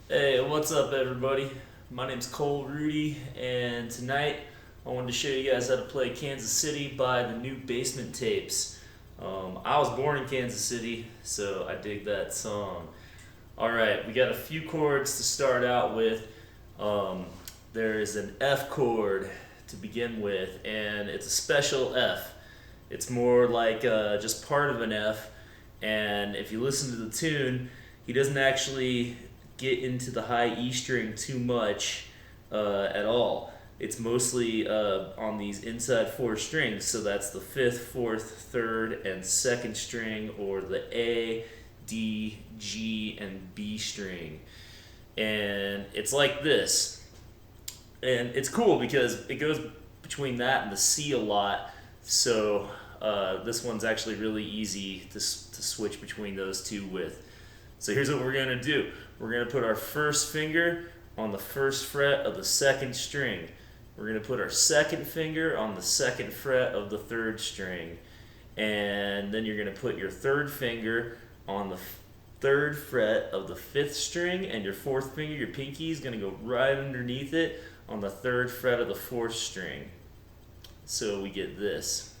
Hey, what's up, everybody? My name's Rudy, and tonight I wanted to show you guys how to play Kansas City by the New Basement Tapes. I was born in Kansas City, so I dig that song. Alright, we got a few chords to start out with. Um, there is an F chord to begin with, and it's a special F. It's more like just part of an F, and if you listen to the tune, he doesn't actually get into the high E string too much at all. It's mostly on these inside four strings, so that's the fifth, fourth, third, and second string, or the A, D, G, and B string. And it's like this. And it's cool because it goes between that and the C a lot, so this one's actually really easy to switch between those two with. So here's what we're going to do. We're going to put our first finger on the first fret of the second string. We're going to put our second finger on the second fret of the third string. And then you're going to put your third finger on the third fret of the fifth string, and your fourth finger, your pinky, is going to go right underneath it on the third fret of the fourth string. So we get this.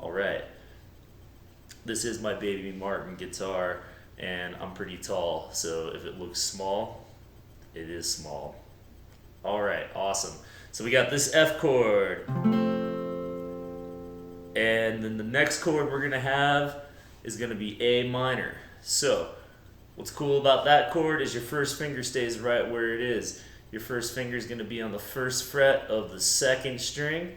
Alright. This is my Baby Martin guitar, and I'm pretty tall, so if it looks small, it is small. Alright, awesome. So we got this F chord. And then the next chord we're going to have is going to be A minor. So, what's cool about that chord is your first finger stays right where it is. Your first finger is going to be on the first fret of the second string,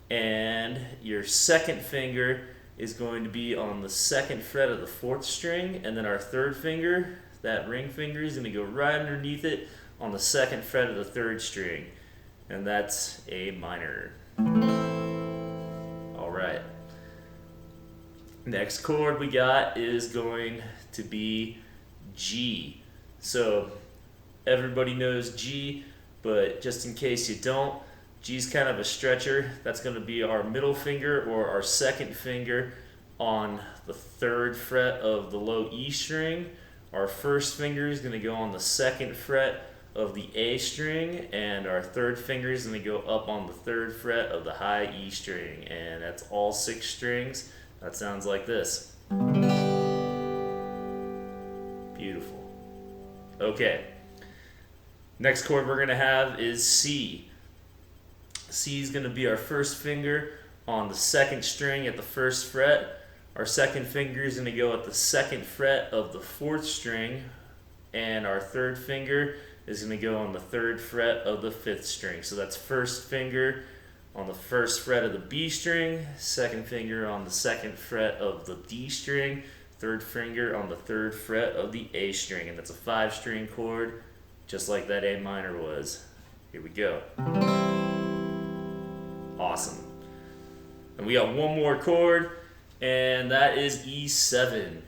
and your second finger is going to be on the second fret of the fourth string, and then our third finger, that ring finger, is going to go right underneath it on the second fret of the third string, and that's A minor. Alright. Next chord we got is going to be G. So everybody knows G, but just in case you don't, G's kind of a stretcher. That's going to be our middle finger or our second finger on the third fret of the low E string. Our first finger is going to go on the second fret of the A string, and our third finger is going to go up on the third fret of the high E string. And that's all 6 strings. That sounds like this. Beautiful. Okay. Next chord we're going to have is C. C is going to be our first finger on the second string at the first fret. Our second finger is going to go at the second fret of the fourth string, and our third finger is going to go on the third fret of the fifth string. So that's first finger on the first fret of the B string, second finger on the second fret of the D string, third finger on the third fret of the A string, and that's a 5-string chord, just like that A minor was. Here we go. Awesome. And we got one more chord, and that is E7.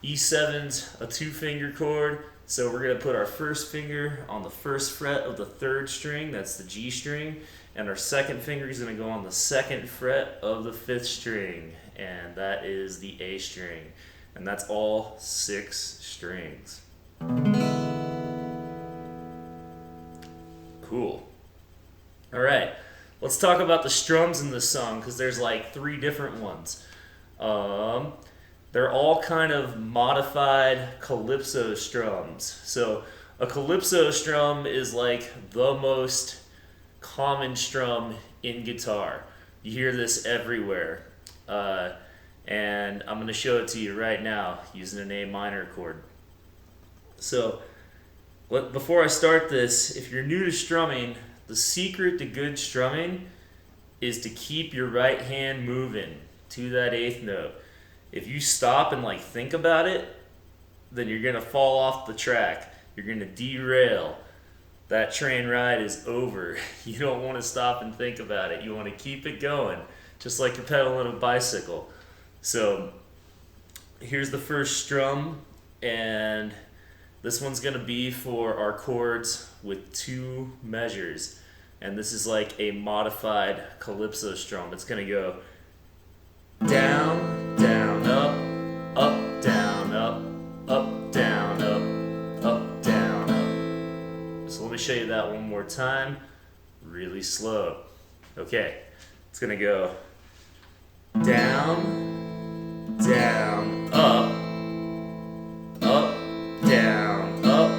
E7's a 2-finger chord, so we're going to put our first finger on the first fret of the third string, that's the G string, and our second finger is going to go on the second fret of the fifth string, and that is the A string. And that's all 6 strings. Cool. Alright. Let's talk about the strums in this song, because there's like 3 different ones. They're all kind of modified calypso strums. So a calypso strum is like the most common strum in guitar. You hear this everywhere. And I'm going to show it to you right now using an A minor chord. So before I start this, if you're new to strumming, the secret to good strumming is to keep your right hand moving to that 8th note. If you stop and like think about it, then you're gonna fall off the track. You're gonna derail. That train ride is over. You don't want to stop and think about it. You want to keep it going, just like you're pedaling a bicycle. So here's the first strum, and this one's going to be for our chords with 2 measures. And this is like a modified calypso strum. It's going to go down, down, up, down, up, down. show you that one more time, really slow. Okay, it's gonna go down, down, up, up, down, up,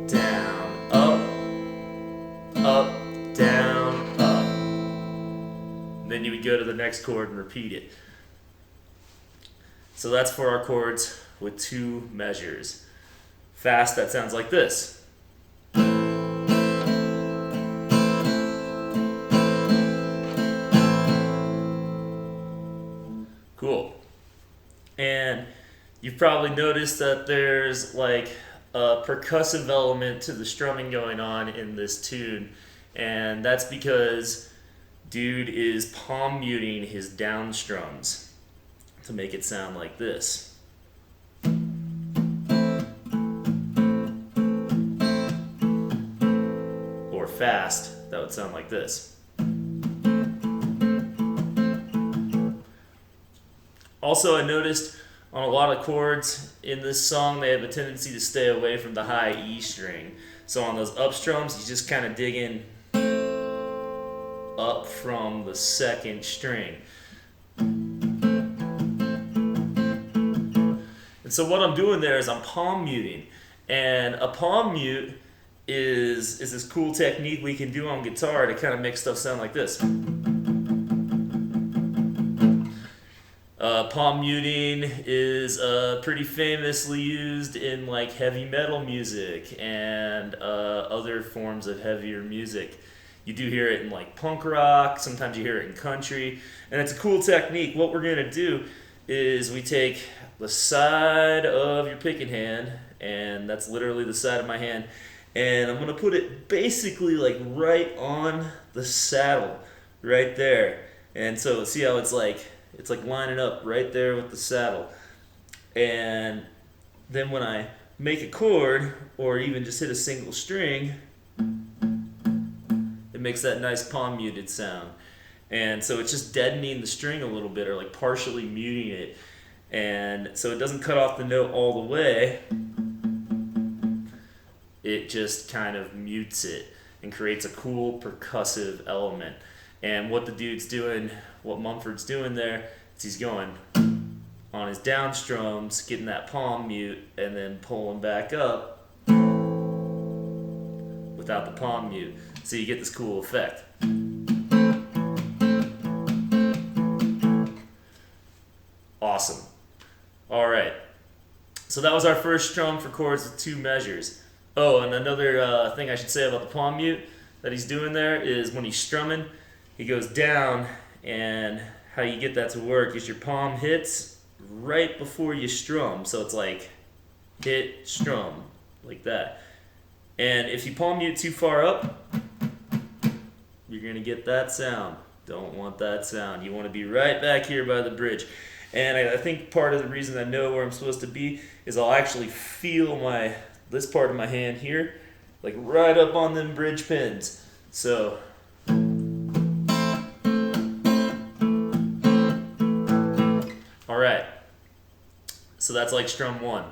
down, up, down, up. Then you would go to the next chord and repeat it. So that's for our chords with 2 measures. Fast, that sounds like this. Cool. And you've probably noticed that there's like a percussive element to the strumming going on in this tune, and that's because dude is palm muting his down strums to make it sound like this. Or fast, that would sound like this. Also, I noticed on a lot of chords in this song, they have a tendency to stay away from the high E string. So on those up strums, you just kind of dig in up from the 2nd string. And so what I'm doing there is I'm palm muting. And a palm mute is this cool technique we can do on guitar to kind of make stuff sound like this. Palm muting is pretty famously used in like heavy metal music and other forms of heavier music. You do hear it in like punk rock, sometimes you hear it in country, and it's a cool technique. What we're gonna do is we take the side of your picking hand, and that's literally the side of my hand, and I'm gonna put it basically like right on the saddle, right there. And so see how it's like lining up right there with the saddle. And then when I make a chord, or even just hit a single string, it makes that nice palm muted sound. And so it's just deadening the string a little bit, or like partially muting it. And so it doesn't cut off the note all the way. It just kind of mutes it and creates a cool percussive element. And what the dude's doing, what Mumford's doing there, is he's going on his down strums, getting that palm mute, and then pulling back up without the palm mute. So you get this cool effect. Awesome. All right. So that was our first strum for chords with 2 measures. Oh, and another thing I should say about the palm mute that he's doing there is when he's strumming, he goes down, and how you get that to work is your palm hits right before you strum. So it's like hit, strum, like that. And if you palm mute too far up, you're going to get that sound. Don't want that sound. You want to be right back here by the bridge. And I think part of the reason I know where I'm supposed to be is I'll actually feel this part of my hand here, like right up on them bridge pins. So alright, so that's like strum 1.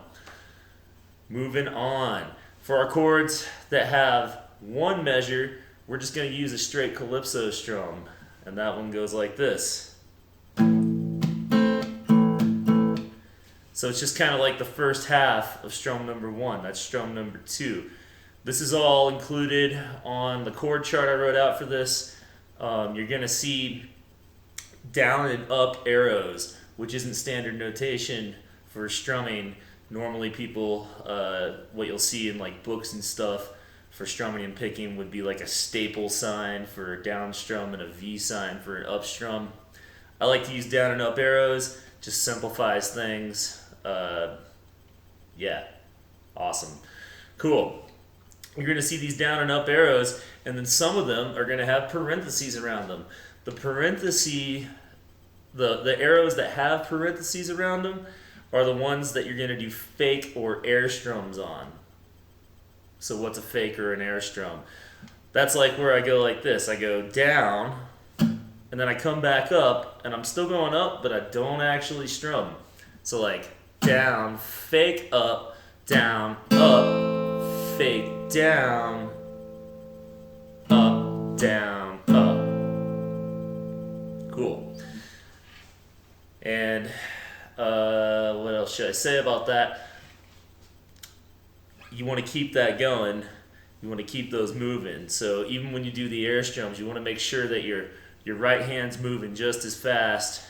Moving on. For our chords that have 1 measure, we're just going to use a straight calypso strum, and that one goes like this. So it's just kind of like the first half of strum number 1. That's strum number 2. This is all included on the chord chart I wrote out for this. You're going to see down and up arrows, which isn't standard notation for strumming. Normally people, what you'll see in like books and stuff for strumming and picking would be like a staple sign for a down strum and a V sign for an up strum. I like to use down and up arrows, just simplifies things. Yeah, awesome. Cool. You're going to see these down and up arrows, and then some of them are going to have parentheses around them. The arrows that have parentheses around them are the ones that you're going to do fake or air strums on. So what's a fake or an air strum? That's like where I go like this. I go down, and then I come back up, and I'm still going up, but I don't actually strum. So like down, fake, up, fake, fake, down, up, down, up. Cool. And what else should I say about that? You want to keep that going. You want to keep those moving. So even when you do the air strums, you want to make sure that your right hand's moving just as fast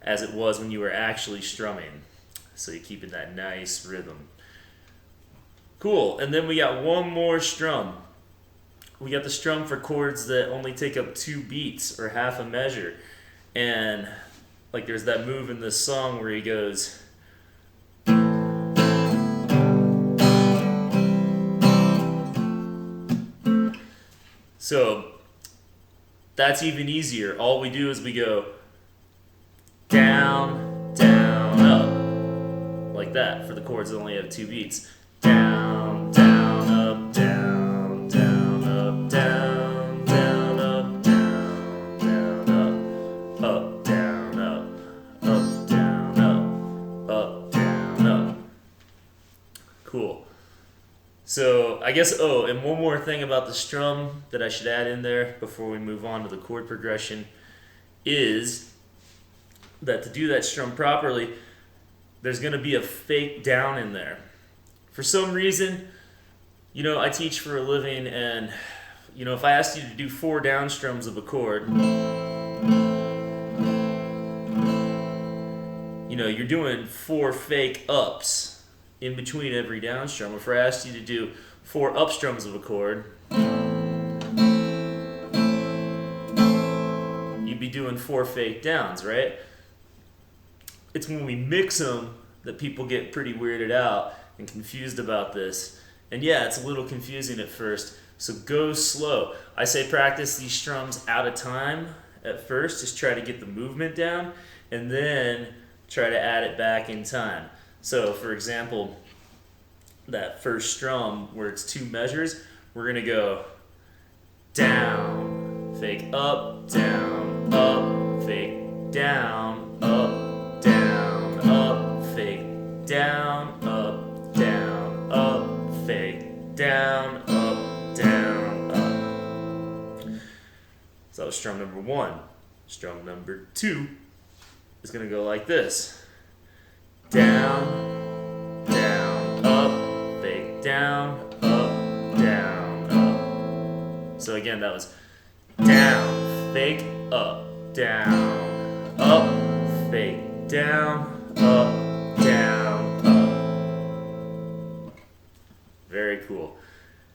as it was when you were actually strumming. So you're keeping that nice rhythm. Cool. And then we got one more strum. We got the strum for chords that only take up 2 beats or half a measure. And like there's that move in this song where he goes, so that's even easier. All we do is we go down, down, up, like that for the chords that only have 2 beats. Down, down, up, down, down, up, down, down, up, down, down, up, down, up, down, up, down, up. Cool. So I guess, oh, and one more thing about the strum that I should add in there before we move on to the chord progression is that to do that strum properly, there's going to be a fake down in there. For some reason, you know, I teach for a living, and, you know, if I asked you to do 4 down strums of a chord, you know, you're doing 4 fake ups in between every down strum. If I asked you to do 4 up strums of a chord, you'd be doing 4 fake downs, right? It's when we mix them that people get pretty weirded out and confused about this. And yeah, it's a little confusing at first, so go slow. I say practice these strums out of time at first, just try to get the movement down, and then try to add it back in time. So for example, that first strum where it's 2 measures, we're gonna go down, fake up, down, up, fake down, up, down, up, fake down, up, down, up, fake down, up, down, up. So that was strum number 1. Strum number 2 is gonna go like this. Down, down, up, fake down, up, down, up. So again, that was down, fake, up, down, up, fake, down, up, down, up. Very cool.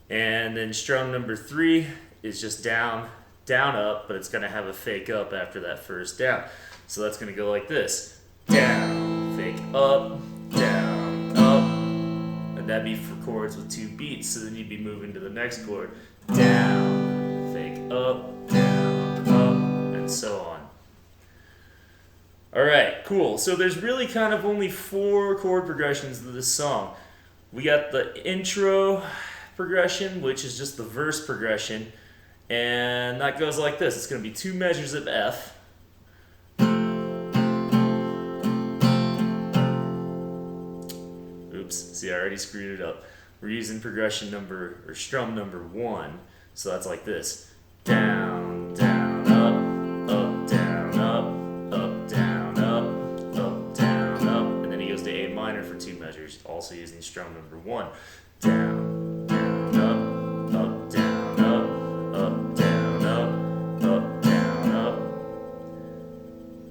And then strum number 3 is just down, down, up, but it's going to have a fake up after that first down. So that's going to go like this. Down, fake up, down, up. And that'd be for chords with 2 beats, so then you'd be moving to the next chord. Down, fake up, down, up, and so on. Alright, cool. So there's really kind of only 4 chord progressions to this song. We got the intro progression, which is just the verse progression, and that goes like this. It's going to be 2 measures of F. Oops, see, I already screwed it up. We're using progression number, or strum number 1, so that's like this. Down, down, up, down, up, down, up, down, up, and then he goes to A minor for 2 measures, also using strum number 1. Down, down, up, down, up, down, up, down, up.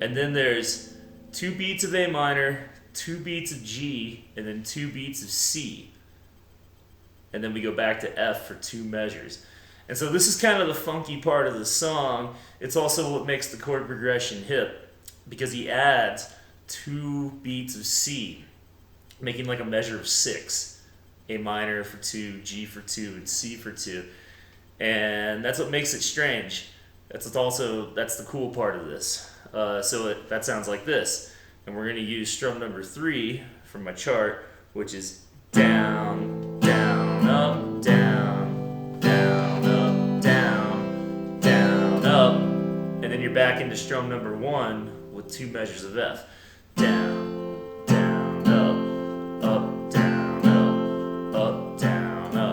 And then there's 2 beats of A minor, 2 beats of G, and then 2 beats of C. And then we go back to F for 2 measures. And so this is kind of the funky part of the song. It's also what makes the chord progression hip, because he adds 2 beats of C, making like a measure of 6. A minor for 2, G for 2, and C for 2. And that's what makes it strange. That's the cool part of this. That sounds like this. And we're going to use strum number 3 from my chart, which is down, down, up, down, down, up, down, down, up. And then you're back into strum number 1 with 2 measures of F. Down, down, up, down, up, down, up.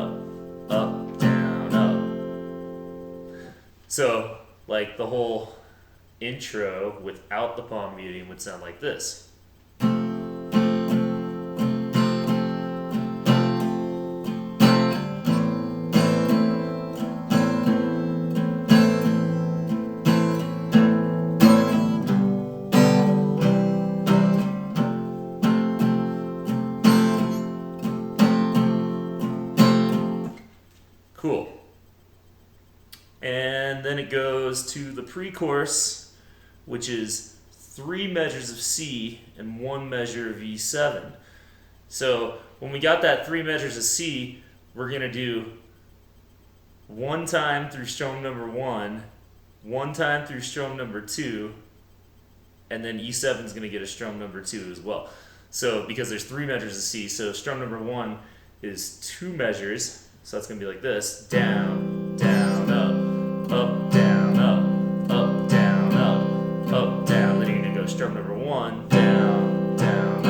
So, like the whole intro without the palm muting would sound like this. Cool. And then it goes to the pre-chorus, which is 3 measures of C and 1 measure of E7. So when we got that 3 measures of C, we're going to do 1 time through strum number 1, 1 time through strum number 2, and then E7 is going to get a strum number 2 as well. So because there's 3 measures of C, so strum number 1 is 2 measures. So that's going to be like this: down, down, up, down, up, down, up, down. Then you're going to go strum number 1, down, down,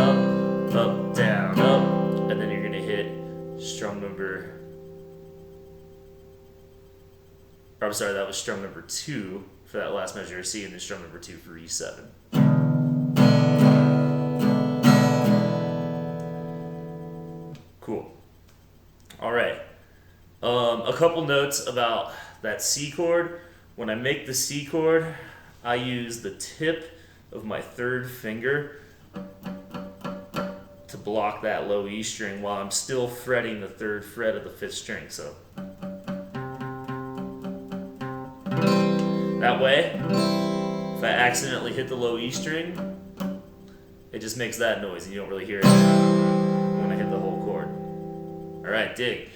up, down, up. And then you're going to hit strum number, or I'm sorry, that was strum number 2 for that last measure of C, and then strum number 2 for E7. Cool. All right. A couple notes about that C chord. When I make the C chord, I use the tip of my 3rd finger to block that low E string while I'm still fretting the 3rd fret of the 5th string. So that way, if I accidentally hit the low E string, it just makes that noise and you don't really hear it when I hit the whole chord. All right, dig.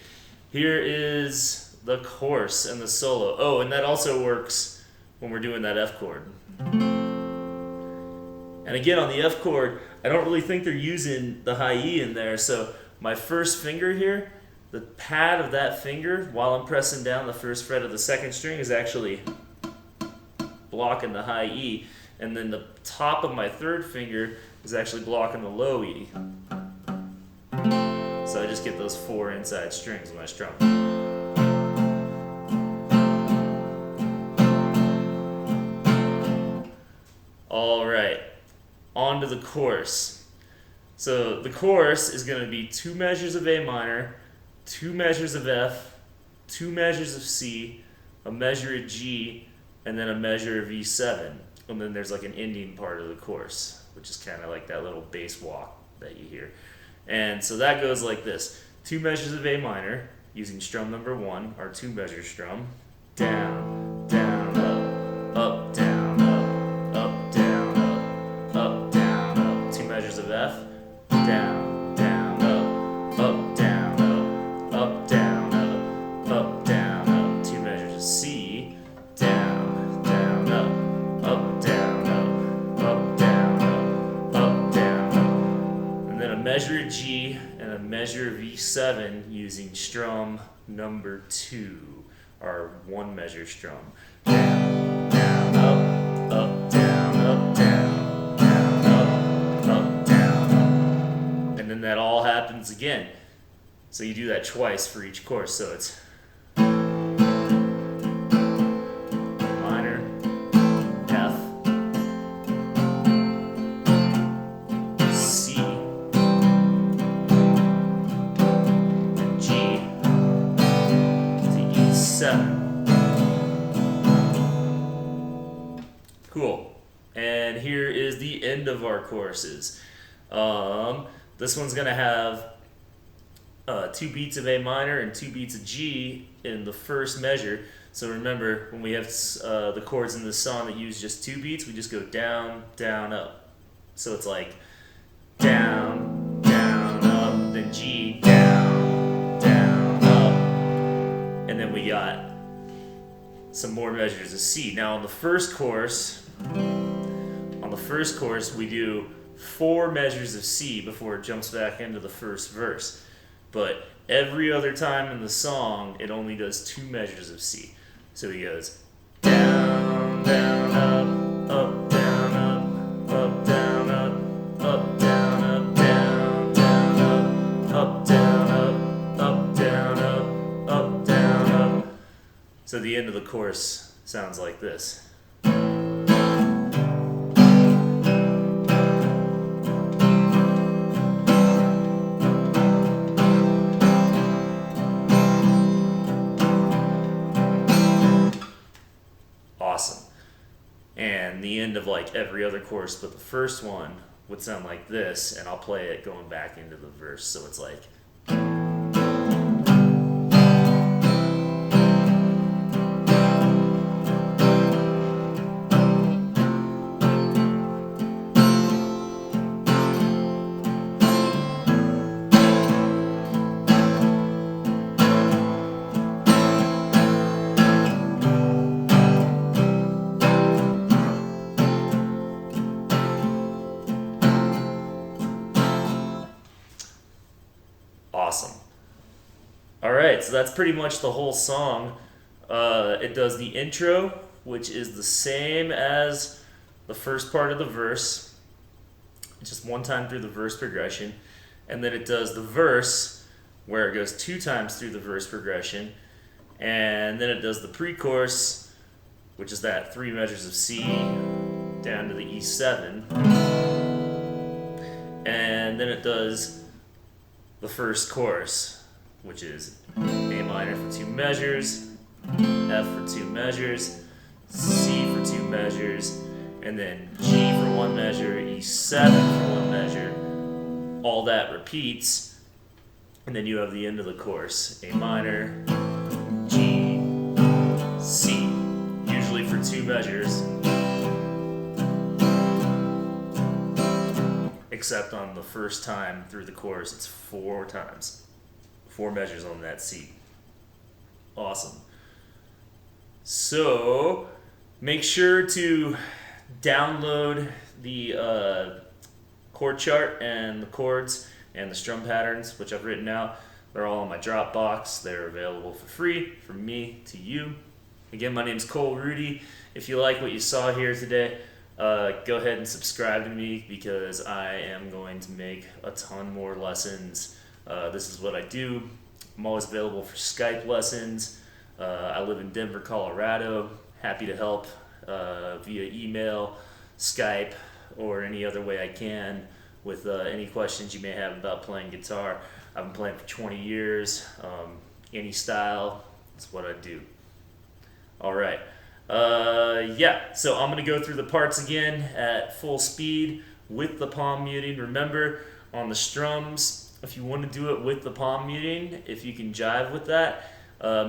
Here is the chorus and the solo. Oh, and that also works when we're doing that F chord. And again, on the F chord, I don't really think they're using the high E in there. So my 1st finger here, the pad of that finger, while I'm pressing down the 1st fret of the 2nd string, is actually blocking the high E. And then the top of my 3rd finger is actually blocking the low E. So I just get those 4 inside strings when I strum. All right, on to the chorus. So the chorus is going to be 2 measures of A minor, 2 measures of F, 2 measures of C, a measure of G, and then a measure of E7. And then there's like an ending part of the chorus, which is kind of like that little bass walk that you hear. And so that goes like this: 2 measures of A minor using strum number 1, our 2 measure strum, down, down, up, down, down, down, up. 2 measures of F, down, down, up, down, down, down, up. 2 measures of C, down, down, up, down, down, down, and then a measure of G and a measure of E7 using strum number 2, our 1 measure strum. Down, down, up, down, down, up, down, up. And then that all happens again. So you do that twice for each chorus. So it's minor, F, C, and G to E7. Cool. And here is the end of our choruses. This one's going to have 2 beats of A minor and 2 beats of G in the 1st measure. So remember, when we have the chords in this song that use just 2 beats, we just go down, down, up. So it's like down, down, up, then G, down, down, up. And then we got some more measures of C. Now on the first chorus, we do 4 measures of C before it jumps back into the 1st verse. But every other time in the song, it only does 2 measures of C. So he goes down, down, up, down, up, down, up, down, up, down, down, up, down, up, down, up, down, up. So the end of the chorus sounds like this. Awesome. And the end of like every other chorus, but the first one would sound like this, and I'll play it going back into the verse, so it's like. Awesome. Alright, so that's pretty much the whole song. It does the intro, which is the same as the first part of the verse, just one time through the verse progression. And then it does the verse, where it goes 2 times through the verse progression. And then it does the pre-chorus, which is that 3 measures of C down to the E7. And then it does the first chorus, which is A minor for 2 measures, F for 2 measures, C for 2 measures, and then G for 1 measure, E7 for 1 measure. All that repeats, and then you have the end of the chorus, A minor, G, C, usually for 2 measures, except on the first time through the chorus, it's 4 times. 4 measures on that C. Awesome. So, make sure to download the chord chart and the chords and the strum patterns, which I've written out. They're all in my Dropbox. They're available for free from me to you. Again, my name's Rudy. If you like what you saw here today, go ahead and subscribe to me, because I am going to make a ton more lessons. This is what I do. I'm always available for Skype lessons. I live in Denver, Colorado. Happy to help via email, Skype, or any other way I can with any questions you may have about playing guitar. I've been playing for 20 years. Any style, that's what I do. All right. Yeah, so I'm going to go through the parts again at full speed with the palm muting. Remember, on the strums, if you want to do it with the palm muting, if you can jive with that,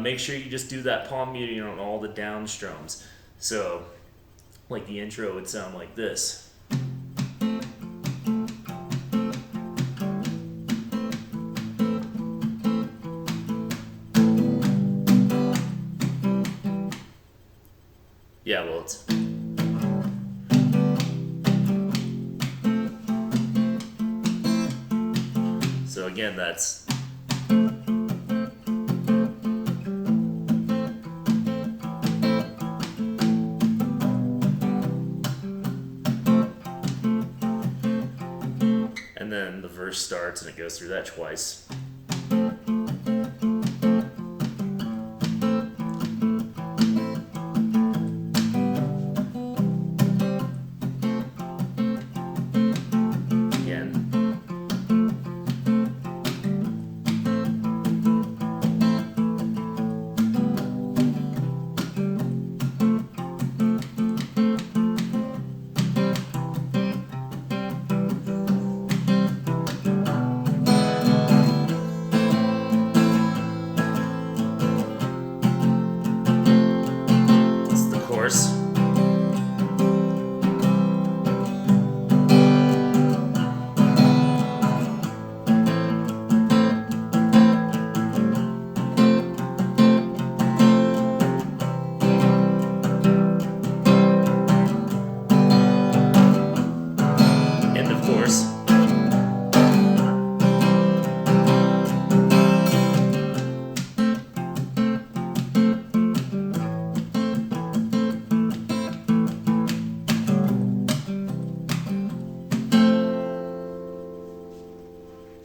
make sure you just do that palm muting on all the down strums. So, like the intro would sound like this. Yeah, well, it's... So again, that's... And then the verse starts and it goes through that twice.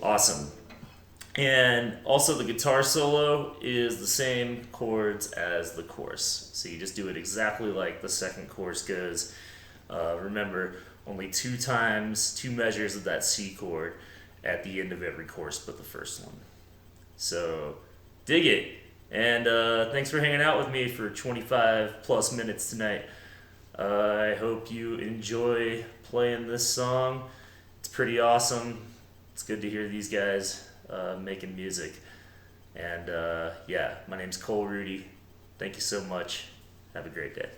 Awesome. And also the guitar solo is the same chords as the chorus. So you just do it exactly like the second chorus goes. Remember, only two measures of that C chord at the end of every chorus but the first one. So dig it. And thanks for hanging out with me for 25 plus minutes tonight. I hope you enjoy playing this song. It's pretty awesome. It's good to hear these guys making music. And yeah, my name's Rudy. Thank you so much. Have a great day.